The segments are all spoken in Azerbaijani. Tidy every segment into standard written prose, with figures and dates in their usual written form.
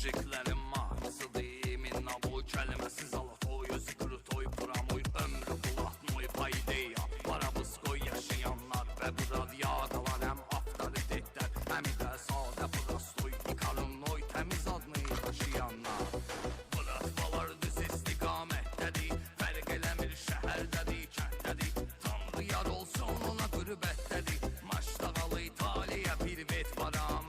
mujiklerin mahnısı değil. Minna bu kelimesi zalatoy, özü kurutoy, buramoy, ömrü bulatmoy, paydeya. Barabıskoy yaşayanlar ve bu radyadalar hem avtoritetler, hem de sade prostoy, ikarınnoy, temiz adını taşıyanlar. Bıratmalar düz istikamettedir, fərq eləmir şəhərdədir, kənddədir. Tanrı yar olsun ona qürbətdədir, Maçdağalı İtaliya bir vet varam.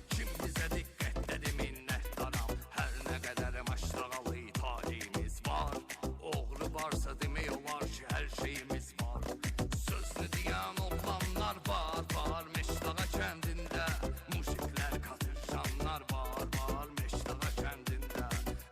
Kim bizə diqqətdədir minnətdaram, hər nə qədər Maçdağalı İtaliyimiz var. Oğru varsa demək olar ki hər şeyimiz var. Sözünü deyən oğlanlar var, var. Meşdağa kəndində mujiklər qatırşanlar var, var. Meşdağa kəndində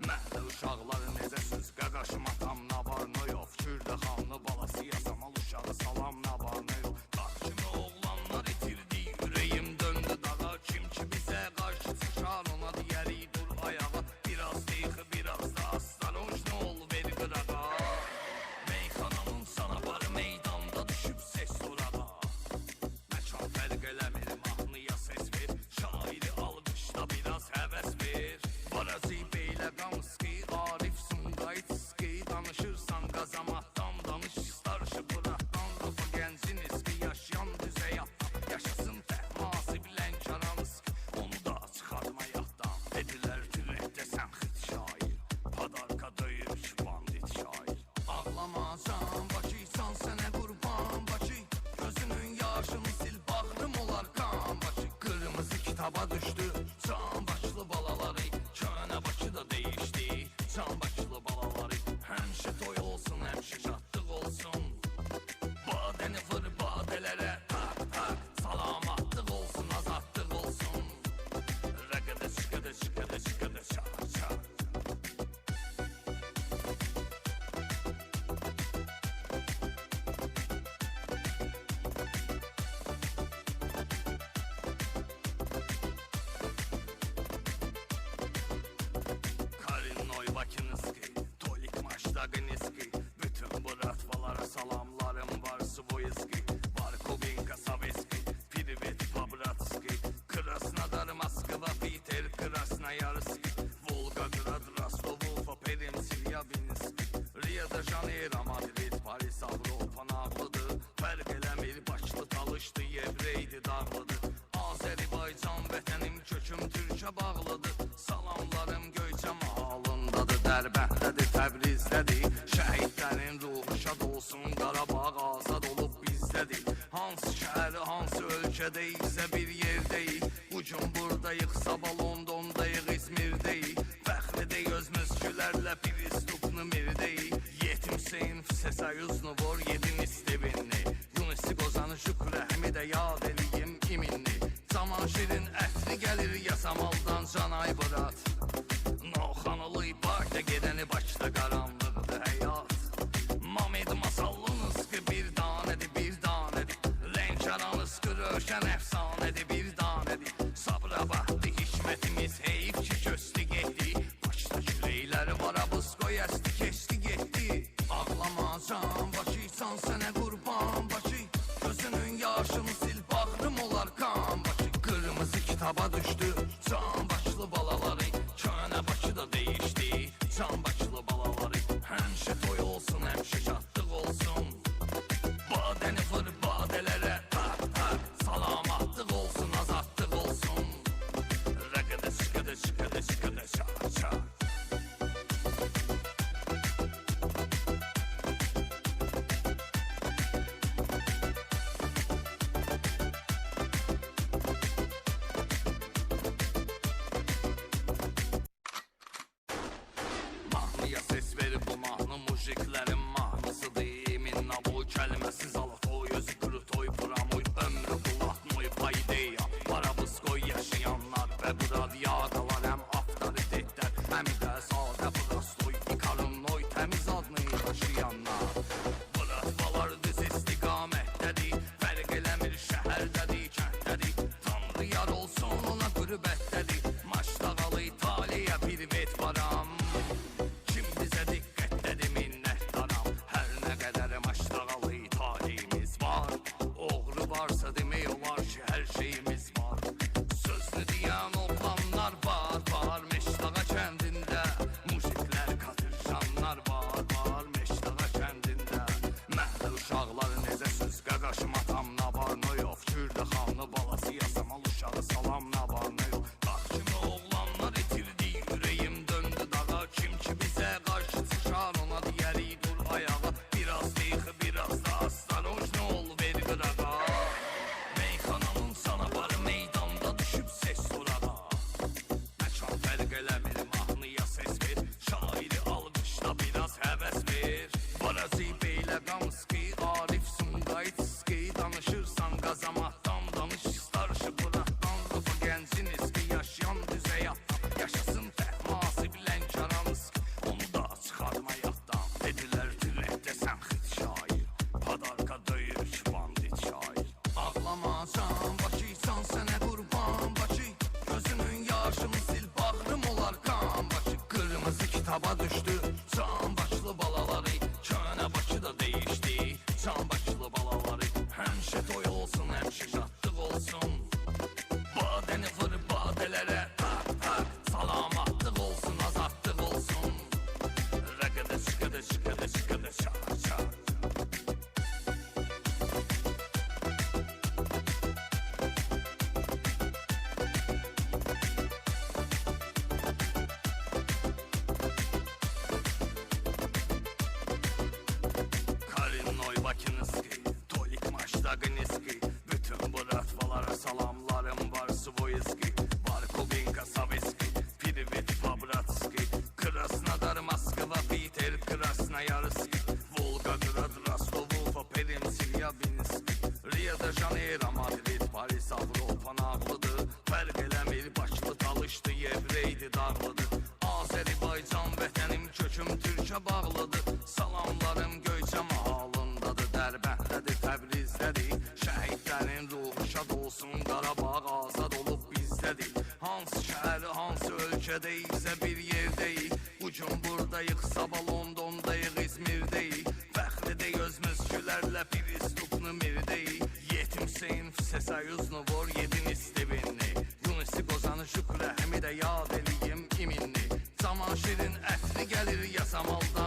məhlə uşaqları necə söz qaqaşım atam nə var nə yox. Kürdə xanlı balası yasamal uşağı salam nə var nə yox. Dağ kimi oğlanlar itirdi, ürəyim döndü dağa. Kim ki bizə qarşı çıxar ona deyərik dur ayağa. Biraz deyxi biraz da astarınc nə ol ver qırağa. Meyxananın sanabarı meydanda düşüb ses sorağa. Məkan fərq eləmir, mahnıya ses ver. Şairi alqışla biraz həvəs ver. Barazi beylə qamski, Arif Sungaytski. Danışırsan qazamatdan danış, starşı bırakdan. Rufu gəncin eski, yaşayan düz həyatdan. Yaşasın təhması bilən karanski, onu da çıxartma yaddan. Dedilər türəkdə sən xit şair, padarka döyür ki bandit şair. Ağlamacan Bakıysan sənə qurban Bakı, gözünün yaşını sil bağrım olar qan Bakı. Qırmızı kitaba düşdü can başlı balaları, könə Bakı da değişdi can başlı balaları. Həmişə toy olsun, həmişə şadlıq olsun, badəni vır badələrə tak tak. Salamatlıq olsun, azadlıq olsun, rəqədə çıxədə çıxədə çıxədə çak çak. Karinnoy Bakınızki, Tolik Maçdağınızki. Bütün bu ratvalara salamlarım var. Svoyski, Barkobinka, Saveski, Privet, Pabratski, Krasnodar, Moskva, Peter, Krasnoyarski, Volgograd, Rostov, Ufa, Perim, Silyabinski, Rio de Janeiro, Madrid, Paris, Avropa nağlıdır. Fərq eləmir, başlı talışdı, yevreydi, dağlıdır. Azərbaycan vətənim, köküm Türkə bağlıdır. Salamlarım Göyçə mahalındadır, Dərbəndədir, Təbrizdədir. Şəhidlərin ruhu şad olsun, Qarabağ azad olub bizdədir. Hansı şəhəri, hansı ölkədə isə bir yerdəyik. Bugün buradayıq, sabah Londondayıq, İzmirdəyik. Fəxridə özmüzgülərlə bir istupnu mirdəyik. Yetim Hüseyin Fisesayuznu vor yedin istivinni. Yunisi qozanı şükrəhmi də yad eləyim iminni. Zaman şirin ətri gəlir yasamaldan canay bırat. Noxanılı parkda gedəni Bakıda qaranlıqdır həyat. Mamed masallınız ki bir danədir, bir danədir. Lənkəranız ki röşən əfsanədir, bir danədir. Sabra vaxtı hikmətimiz heyif ki köstü getdi. Bakıda küləkləri var, abıskoy əsti keçdi getdi. Ağlamacan Bakıysan sənə qurban Bakı, gözünün yaşını sil bağrım olar qan Bakı. Qırmızı kitaba düşdü can başlı balaları, könə Bakı da değişdi can başlı balaları. Həmişə toy olsun, həmişə şadlıq olsun, badəni vır badələrə tak tak. Salamatlıq olsun, azadlıq olsun, rəqədə çıxədə çıxədə çıxədə çak çak. Mahnıya ses verib bu mahnı mujiklərin mahnısı değil. Minna bu kəlməsi zalatoy, özü kurutoy, buramoy, ömrü bulatmoy, paydeya. Barabıskoy yaşayanlar və bu radyadalar hem avtoritetlər, hem də sadə prostoy, ikarınnoy, təmiz adını taşıyanlar. Bıratmalar düz istiqamətdədir, fərq eləmir şəhərdədir, kənddədir. Tanrı yar olsun ona qürbətdədir, Maçdağalı İtaliya bir vet varam. Kim bizə diqqətdədir minnətdaram, hər nə qədər Maçdağalı İtaliyimiz var. Oğru varsa demək olar ki hər şeyimiz var. Sözünü deyən oğlanlar var, var. düştü can başlı balaları. Köne Bakıda değişti can başlı balaları. Həmişə toy olsun, həmişə şadlıq olsun. Badəni vır badelərə, tak tak. Salamatlıq olsun, azadlıq olsun. Rəqədə çıxədə çıxədə çıxədə çak çak. Korенной Bakınızki, Tolik Maştagınızki. Bütün bu ratvalara salamlarım var, Svoyski. Barkubinka Saviski, Pirivit Babratski. Krasnodar, Moskva, Peter, Krasnoyarski. Volgograd, Rostov, Ufa, Perimsil, Yabinski. Rio de Janeiro, Madrid, Paris, Avropa nağlıdır. Fərq eləmir, başlı talışdı, yevreydi dağlıdır. Azərbaycan vətənim, köküm Türkə bağlıdır. Salamlarım Göyçə mahalındadır, Dərbəndədir, Təbrizdədir. Şəhidlərin ruhu şad olsun, Qarabağ azad olub bizdədir. Hansı şəhər, hansı ölkədəyiksə bir yerdəyik. Bugün buradayıq, sabah Londondayıq, İzmirdəyik. Fəxridir özümüz gülərlə Piristupnu mirdəyik. Yetim Seyinf, Sesayuznu vor, yedin istivinni. Yunisi Qozanı, Şükrə, Həmidə yad eləyim iminni. Zaman şirin ətri gəlir yasamaldan.